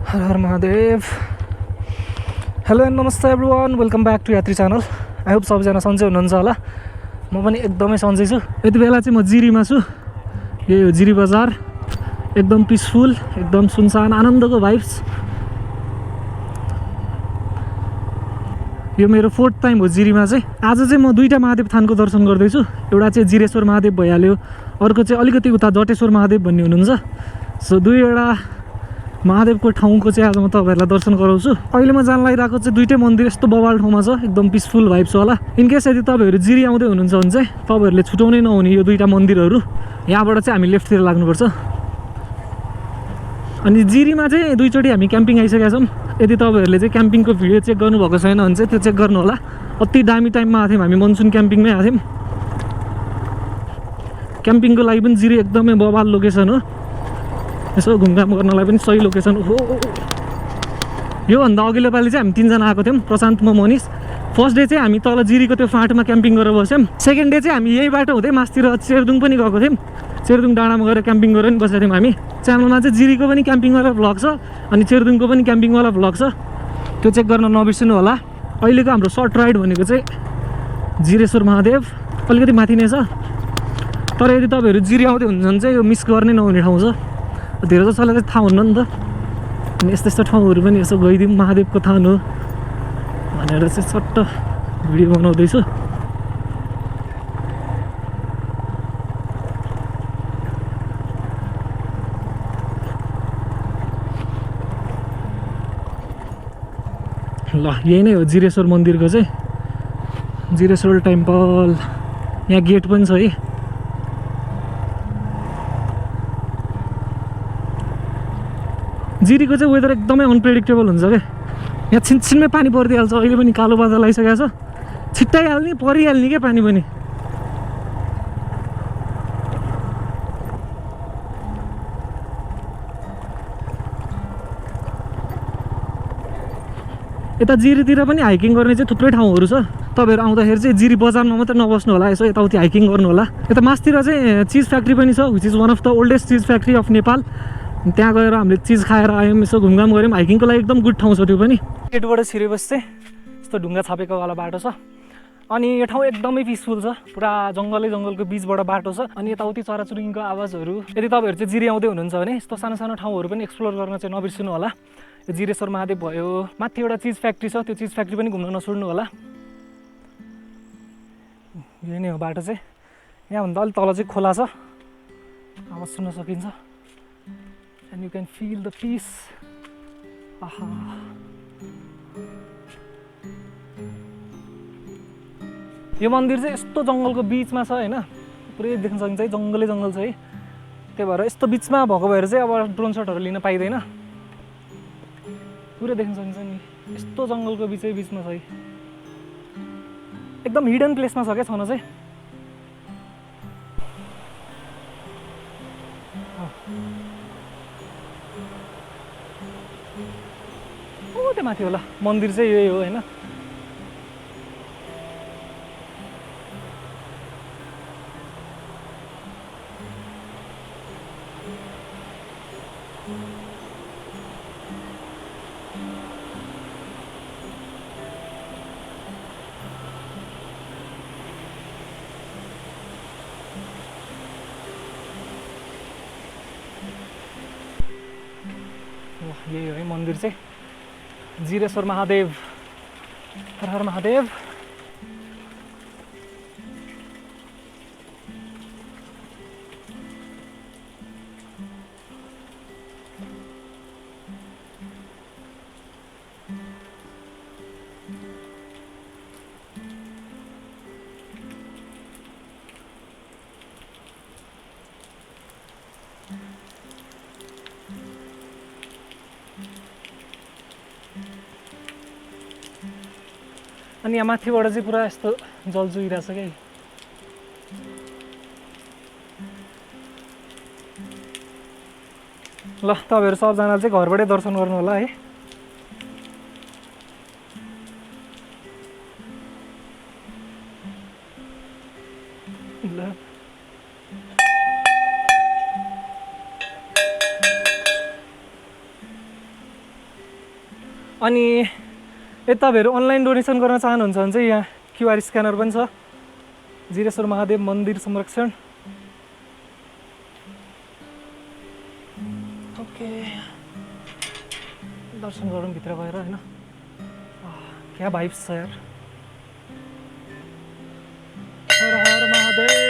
हर हर Mahadev. Hello and नमस्ते everyone, welcome back to यात्री च्यानल. आई होप सबैजना सन्चै हुनुहुन्छ होला. म पनि एकदमै सन्चै छु. यति बेला चाहिँ म जिरीमा छु. यही हो जिरी बजार. एकदम पिसफुल, एकदम सुनसान, आनन्दको भाइब्स. यो मेरो 4th टाइम हो जिरीमा चाहिँ. आज चाहिँ म दुईटा महादेव थानको दर्शन गर्दैछु. एउटा चाहिँ जिरेश्वर महादेव भइहाल्यो, अर्को चाहिँ अलिकति उता जटेश्वर महादेव भन्ने हुनुहुन्छ. सो दुईवटा महादेवको ठाउँको चाहिँ आज म तपाईँहरूलाई दर्शन गराउँछु. अहिले म जान लागिरहेको चाहिँ दुईटै मन्दिर यस्तो बवाल ठाउँमा छ, एकदम पिसफुल भाइब्स होला. इनकेस यदि तपाईँहरू जिरी आउँदै हुनुहुन्छ भने चाहिँ तपाईँहरूले छुटाउनै नहुने यो दुईटा मन्दिरहरू. यहाँबाट चाहिँ हामी लेफ्टतिर लाग्नुपर्छ. अनि जिरीमा चाहिँ दुईचोटि हामी क्याम्पिङ आइसकेका छौँ. यदि तपाईँहरूले चाहिँ क्याम्पिङको भिडियो चेक गर्नुभएको छैन भने चाहिँ त्यो चेक गर्नु होला. अति दामी टाइममा आएको थियौँ हामी, मनसुन क्याम्पिङमै आएको थियौँ. क्याम्पिङको लागि पनि जिरी एकदमै बवाल लोकेसन हो. यसो घुमघाम गर्नलाई पनि सही लोकेसन हो. योभन्दा अघिल्लो पालि चाहिँ हामी 3जना आएको थियौँ, प्रशान्त, म, मनिष. फर्स्ट डे चाहिँ हामी तल जिरीको त्यो फाँटमा क्याम्पिङ गरेर बस्यौँ. सेकेन्ड डे चाहिँ हामी यही बाटो हुँदै मास्तिर चेरदुङ पनि गएको थियौँ. चेरदुङ डाँडामा गएर क्याम्पिङ गरेर पनि बसेको थियौँ हामी. च्यानलमा चाहिँ जिरीको पनि क्याम्पिङवाला भ्लग छ अनि चेरदुङको पनि क्याम्पिङवाला भ्लग छ, त्यो चेक गर्न नबिर्सिनु होला. अहिलेको हाम्रो सर्ट राइड भनेको चाहिँ जिरेश्वर महादेव, अलिकति माथि नै छ. तर यदि तपाईँहरू जिरी आउँदै हुनुहुन्छ भने चाहिँ यो मिस गर्ने नहुने ठाउँ छ. धेरै जसोलाई चाहिँ थाहा हुन्न नि त. अनि यस्तो यस्तो ठाउँहरू पनि यसो गइदिउँ, महादेवको थान हो भनेर चाहिँ सट्ट भिडियो बनाउँदैछु. ल यही नै हो जिरेश्वर मन्दिरको चाहिँ, जिरेश्वर टेम्पल. यहाँ गेट पनि छ है. जिरीको चाहिँ वेदर एकदमै अनप्रेडिक्टेबल हुन्छ क्या. यहाँ छिनछिनमै पानी परिदिइहाल्छ. अहिले पनि कालो बादल आइसकेको छ, छिट्टाइहाल्ने परिहाल्ने क्या पानी पनि. यता जिरीतिर पनि हाइकिङ गर्ने चाहिँ थुप्रै ठाउँहरू छ. तपाईँहरू आउँदाखेरि चाहिँ जिरी बजारमा मात्रै नबस्नु होला, यसो यताउति हाइकिङ गर्नु होला. यता मास्तिर चाहिँ चिज फ्याक्ट्री पनि छ, which is one of the oldest चिज फ्याक्ट्री अफ नेपाल. त्यहाँ गएर हामीले चिज खाएर आयौँ, यसो घुमघाम गऱ्यौँ. हाइकिङको लागि एकदम गुड ठाउँ छ त्यो पनि. गेटबाट छिरेपछि चाहिँ यस्तो ढुङ्गा छापेकोवाला बाटो छ. अनि यो ठाउँ एकदमै पिसफुल छ, पुरा जङ्गलको बिचबाट बाटो छ. अनि यताउति चराचुरुङ्गीको आवाजहरू. यदि तपाईँहरू चाहिँ जिरी आउँदै हुनुहुन्छ भने यस्तो सानो सानो ठाउँहरू पनि एक्सप्लोर गर्न चाहिँ नबिर्सिनु होला. यो जिरेश्वर महादेव भयो, माथि एउटा चिज फ्याक्ट्री छ, त्यो चिज फ्याक्ट्री पनि घुम्न नछोड्नु होला. यही नै हो बाटो चाहिँ. यहाँभन्दा अलिक तल चाहिँ खोला छ, आवाज सुन्न सकिन्छ. And you can feel the peace. Aha. यो मन्दिर चाहिँ यस्तो जङ्गलको बिचमा छ हैन, पुरै देख्न सकिन्छ है, जङ्गल छ है. त्यही भएर यस्तो बिचमा भएको भएर चाहिँ अब ड्रोन शटहरू लिन पाइदैन. पुरै देख्न सकिन्छ नि, यस्तो जङ्गलको बिचमा छ है. एकदम हिडन प्लेसमा छ क्या छन चाहिँ. त्यो माथि होला मन्दिर चाहिँ यही हो हैन. यही हो है मन्दिर चाहिँ, जिरेश्वर महादेव. हर हर महादेव. अनि यहाँ माथिबाट चाहिँ पुरा यस्तो जल जुइरहेछ क्या. ल तपाईँहरू सबजनाले चाहिँ घरबाटै दर्शन गर्नु होला है. ल अनि यदि तपाईँहरू अनलाइन डोनेसन गर्न चाहनुहुन्छ भने चाहिँ यहाँ क्युआर स्क्यानर पनि छ। जिरेश्वर महादेव मन्दिर संरक्षण। ओके दर्शन गरौँ भित्र गएर हैन। क्या भाइब्स छ यार। हर हर महादेव।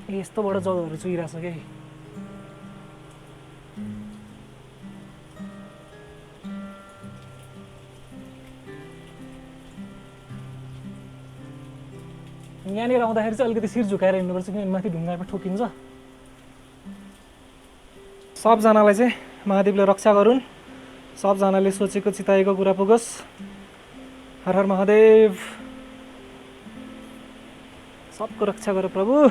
यस्तो बडो जग्गाहरू चुइरहेछ क्या। यहाँनिर आउँदाखेरि चाहिँ अलिकति शिर झुकाएर हिँड्नुपर्छ किनभने माथि ढुङ्गामा ठोकिन्छ। सबजनालाई चाहिँ महादेवले रक्षा गरून्। सबजनाले सोचेको चिताएको कुरा पुगोस्। हर हर महादेव। सबको रक्षा गर प्रभु।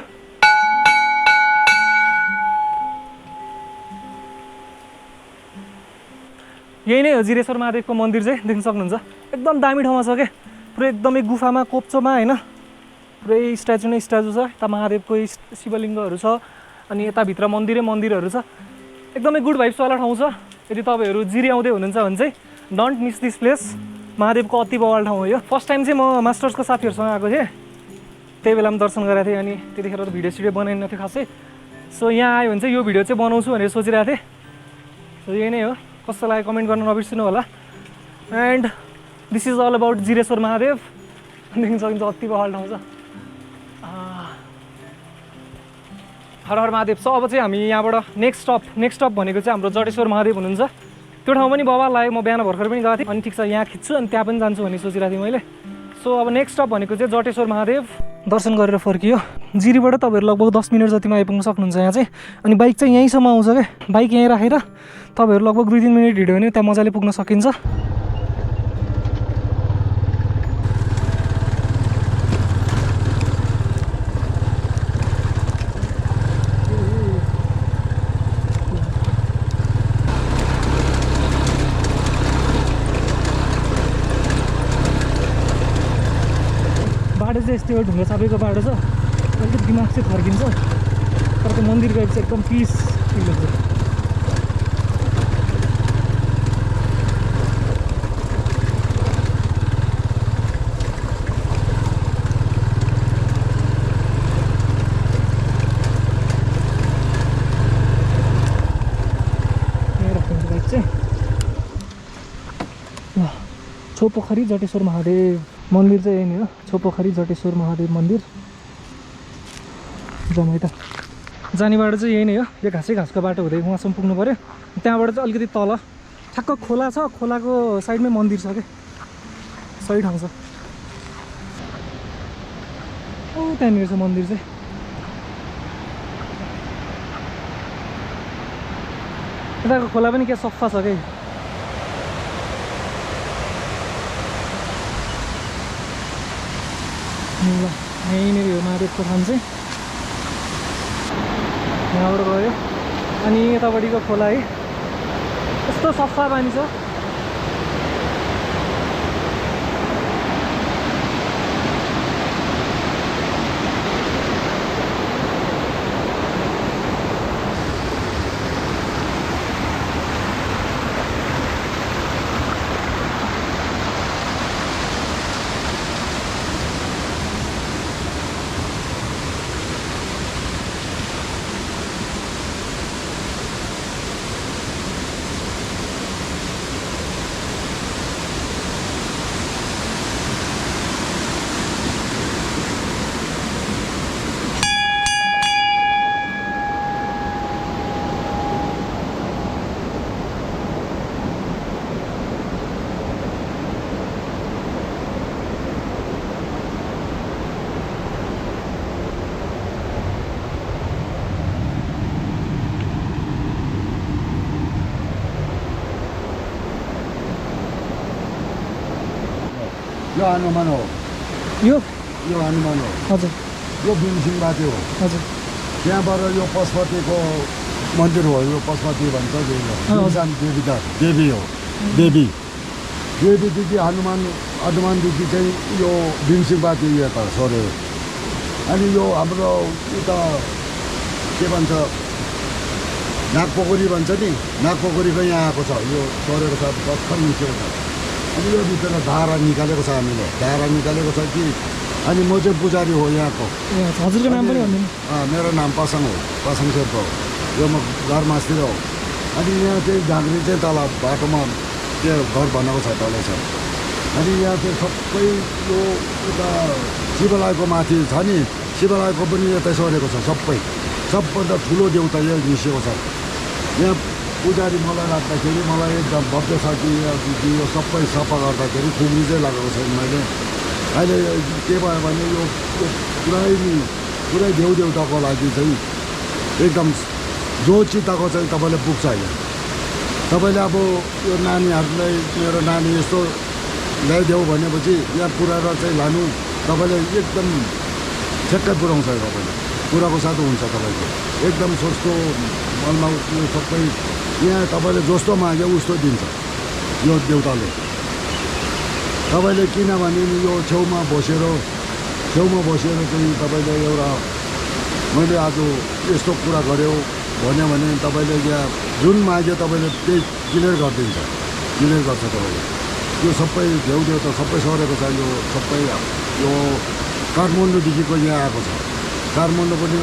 यही नै हो जिरेश्वर महादेवको मन्दिर चाहिँ देख्न सक्नुहुन्छ। एकदम दामी ठाउँमा छ क्या। पुरै एकदमै गुफामा कोप्चोमा हैन। पुरै स्ट्याचु नै स्ट्याचु छ। यता महादेवको शिवलिङ्गहरू छ अनि यताभित्र मन्दिरहरू छ। एकदमै गुड भाइब्सवाला ठाउँ छ। यदि तपाईँहरू जिरी आउँदै हुनुहुन्छ भने चाहिँ डोन्ट मिस दिस प्लेस। महादेवको अति बवाल ठाउँ हो यो। फर्स्ट टाइम चाहिँ म मास्टर्सको साथीहरूसँग आएको थिएँ। त्यही बेलामा दर्शन गरेको थिएँ अनि त्यतिखेर त भिडियो बनाइनथ्यो खासै। सो यहाँ आयो भने चाहिँ यो भिडियो चाहिँ बनाउँछु भनेर सोचिरहेको थिएँ। सो यही नै हो। कस्तो लाग्यो कमेन्ट गर्न नबिर्सिनु होला। And this is all about Jireshwar Mahadev. देख्न सकिन्छ अति बवाल ठाउँ छ। हर हर महादेव। सो अब चाहिँ हामी यहाँबाट नेक्स्ट स्टप भनेको चाहिँ हाम्रो जटेश्वर महादेव हुनुहुन्छ। त्यो ठाउँ पनि बवाल लाग्यो। म बिहान भर्खर पनि गएको थिएँ अनि ठिक छ यहाँ खिच्छु अनि त्यहाँ पनि जान्छु भन्ने सोचिरहेको थिएँ मैले। सो अब नेक्स्ट स्टप भनेको चाहिँ जटेश्वर महादेव। दर्शन गरेर फर्कियो। जिरीबाट तपाईँहरू लगभग 10 मिनट जतिमा आइपुग्न सक्नुहुन्छ यहाँ चाहिँ। अनि बाइक चाहिँ यहीँसम्म आउँछ क्या। बाइक यहीँ राखेर तपाईँहरू लगभग 2-3 मिनट हिँड्यो भने त्यहाँ मजाले पुग्न सकिन्छ। बाटो चाहिँ यस्तो ढुङ्गा चापेको बाटो छ। अलिकति दिमाग चाहिँ फर्किन्छ तर त्यो मन्दिर गएपछि एकदम पिस फिल हुन्छ। छोपोखरी जटेश्वर महादेव मन्दिर चाहिँ यही नै हो। छोपोखरी जटेश्वर महादेव मन्दिर। जमाइ त जाने बाटो चाहिँ यही नै हो। यो घाँसको बाटो हुँदै उहाँसम्म पुग्नु पऱ्यो। त्यहाँबाट चाहिँ अलिकति तल ठ्याक्क खोला छ। खोलाको साइडमै मन्दिर छ क्या। सही ठाउँ छ। ओ त्यहाँनिर छ मन्दिर चाहिँ। यताको खोला पनि क्या सफा छ क्या। ल यहीँनिर हो महादेवको थान चाहिँ। यहाँबाट गयो अनि यतापट्टिको खोला है। यस्तो सफा पानी छ। यो हनुमान हो यो हनुमान हो हजुर यो भीमसिंह बाजे हो हजुर त्यहाँबाट यो पशुपतिको मन्दिर हो यो पशुपति भन्छ देवी हो देवीदेखि हनुमानदेखि चाहिँ यो भीमसिंह बाजे यता सरे अनि यो हाम्रो उता के भन्छ नागपोखरी भन्छ नि नागपोखरीको यहाँ आएको छ यो सरेको छ भर्खर निस्केको छ अनि यो भित्र धारा निकालेको छ हामीले धारा निकालेको छ कि अनि म चाहिँ पुजारी हो यहाँको हजुरको नाम पनि भन्दिनु मेरो नाम पासाङ हो पासाङ शेर्पा हो यो म घरमास्तिर हो अनि यहाँ चाहिँ झाँक्री चाहिँ तल बाटोमा त्यो घर बनाएको छ तल छ अनि यहाँ चाहिँ सबै यो उता शिवालयको माथि छ नि शिवालयको पनि यतै सरेको छ सबभन्दा ठुलो देउता यहाँ निस्केको छ यहाँ पुजारी मलाई राख्दाखेरि मलाई एकदम भव्य छ कि यो सबै सफा गर्दाखेरि खुग्री चाहिँ लागेको छैन मैले अहिले के भयो भने यो पुरै देउताको लागि चाहिँ एकदम जो चिताको चाहिँ तपाईँले पुग्छ यहाँ तपाईँले अब यो नानीहरूलाई मेरो नानी यस्तो ल्याइदेऊ भनेपछि यहाँ पुऱ्याएर चाहिँ लानु तपाईँले एकदम ठ्याक्कै पुऱ्याउँछ तपाईँले कुराको साथ हुन्छ तपाईँको एकदम सस्तो मलमा यो सबै यहाँ तपाईँले जस्तो माग्यो उस्तो दिन्छ यो देउताले तपाईँले किनभने यो छेउमा बसेर चाहिँ तपाईँले एउटा मैले आज यस्तो कुरा गऱ्यो भन्यो भने तपाईँले यहाँ जुन माग्यो तपाईँले त्यही क्लियर गरिदिन्छ क्लियर गर्छ तपाईँले यो सबै देउता सबै सरेको छ यो सबै यो काठमाडौँदेखिको यहाँ आएको छ काठमाडौँ पनि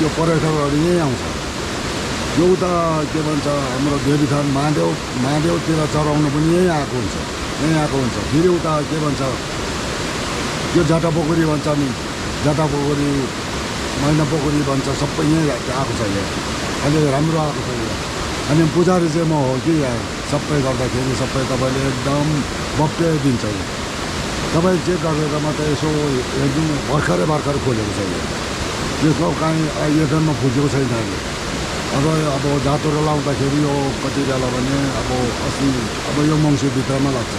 यो पर्यटकहरू यहीँ आउँछ यो उता के भन्छ हाम्रो देवीथान महादेवतिर चढाउनु पनि यहीँ आएको हुन्छ फेरि उता के भन्छ यो जटापोखरी भन्छ नि जटापोखरी मैना पोखरी भन्छ सबै यहीँ आएको छ यहाँ अहिले राम्रो आएको छ यहाँ अनि पुजारी चाहिँ म हो कि यहाँ सबै गर्दाखेरि सबै तपाईँले एकदम भव्य दिन्छ यहाँ तपाईँ चेक गरेर मात्रै यसो हेरिदिनु भर्खरै खोलेको छ यहाँ त्यसको काहीँ एटनमा फुटेको छैन अहिले अब जातोरो लाउँदाखेरि यो कति बेला भने अब अस्ति अब यो मङ्सिरभित्रमा लाग्छ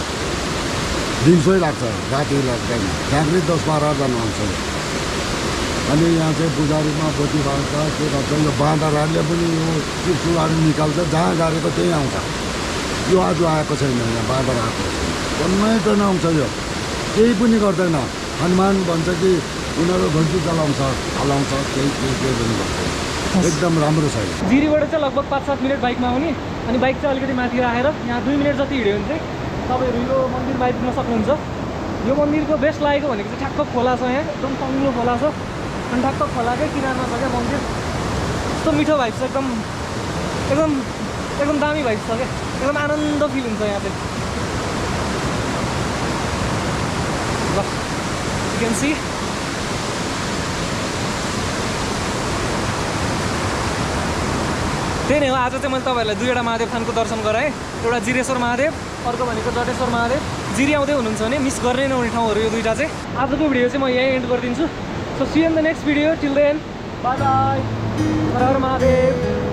दिउँसै लाग्छ राति लाग्दैन झाँक्री 10-12 आउँछ अनि यहाँ चाहिँ पुजारीमा बत्ती बाल्छ के भन्छ यो बाँदरहरूले पनि यो चिप्सुहरू निकाल्छ जहाँ गाडेको त्यहीँ आउँछ यो आज आएको छैन यहाँ बाँदर आएको टन्न आउँछ यो केही पनि गर्दैन हनुमान भन्छ कि उनीहरू घन्टी हलाउँछ केही पनि गर्दैन एकदम राम्रो छ जिरीबाट चाहिँ लगभग 5-7 मिनट बाइकमा आउने अनि बाइक चाहिँ अलिकति माथि आएर यहाँ 2 मिनट जति हिँड्यो भने चाहिँ तपाईँहरू यो मन्दिरमा आइपुग्न सक्नुहुन्छ यो मन्दिरको बेस्ट लागेको भनेको चाहिँ ठ्याक्क खोला छ यहाँ एकदम तङ्लो खोला छ अनि ठ्याक्क खोलाकै किनारमा छ क्या मन्दिर यस्तो मिठो भाइब छ एकदम दामी भाइब छ क्या एकदम आनन्द फिल हुन्छ यहाँ चाहिँ ल यु क्यान सी त्यही नै हो आज चाहिँ मैले तपाईँहरूलाई दुईवटा महादेव थानको दर्शन गराएँ एउटा जिरेश्वर महादेव अर्को भनेको जटेश्वर महादेव जिरी आउँदै हुनुहुन्छ भने मिस गर्नै नहुने ठाउँहरू यो दुईवटा चाहिँ आजको भिडियो चाहिँ म यहीँ एन्ड गरिदिन्छु so see in the next video till then bye bye हर हर महादेव